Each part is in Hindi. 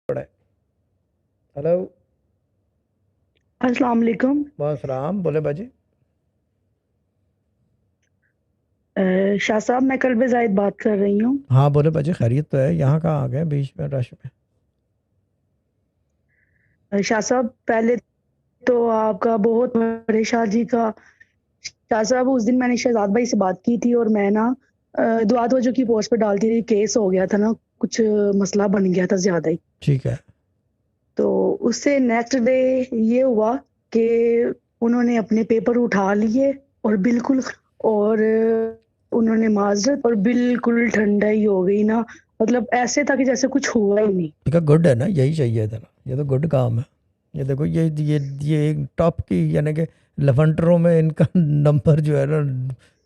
पड़ा है। हेलो। अस्सलाम वालेकुम। वालेकुम, बोले बाजी। शाह साहब, मैं कल्ब जाहिद बात कर रही हूँ। हाँ बोले बाजी, खैरियत तो है। यहाँ कहाँ आ गए बीच में रश में? शाह साहब, पहले तो आपका बहुत बड़े शाह जी का। शाह साहब, उस दिन मैंने शहजाद भाई से बात की थी और मैं ना दुआ तवज्जो की पोस्ट पे डालती थी। केस हो गया था ना, कुछ मसला बन गया था ज्यादा ही। ठीक है। तो उससे नेक्स्ट डे ये हुआ कि उन्होंने अपने पेपर उठा लिए और बिल्कुल, और उन्होंने माजरत, और बिल्कुल ठंडाई हो गई ना। मतलब ऐसे था कि जैसे कुछ हुआ ही नहीं। ठीक है, गुड है ना, यही चाहिए था ना, ये तो गुड काम है। ये देखो, ये एक टॉप की, यानी कि लफंटरों में इनका नंबर जो है ना,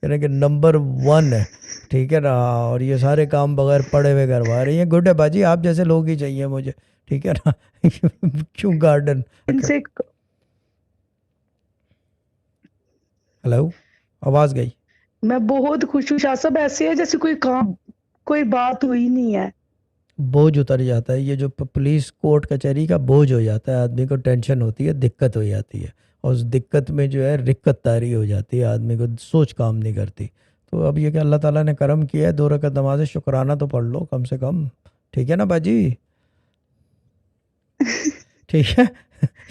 यानी कि नंबर 1 है। ठीक है ना। और ये सारे काम बगैर पढ़े हुए करवा रही हैं। गुड है बाजी, आप जैसे लोग ही चाहिए मुझे। ठीक है ना। क्यों गार्डन। इनसे हेलो। आवाज़ गई। मैं बहुत खुश हूँ शाह साहब। ऐसे है जैसे कोई काम, कोई बात हुई नहीं है। बोझ उतर जाता है, ये जो पुलिस कोर्ट कचहरी का बोझ हो जाता है, आदमी को टेंशन होती है, दिक्कत हो जाती है। और उस दिक्कत में जो है रिक्कत तारी हो जाती है, आदमी को सोच काम नहीं करती। तो अब ये कि अल्लाह ताला ने करम किया है, 2 रकात नमाज शुक्राना तो पढ़ लो कम से कम। ठीक है ना बाजी। ठीक है।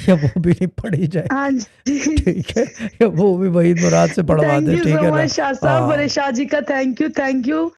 या वो भी नहीं पढ़ी हाँ जाएगी। जी। ठीक है। या वो भी वही मुराद से पढ़वा थैंक दे, यू ठीक सो है ना। मच शाह साहब, बड़े हाँ। शाह जी का थैंक यू, थैंक यू।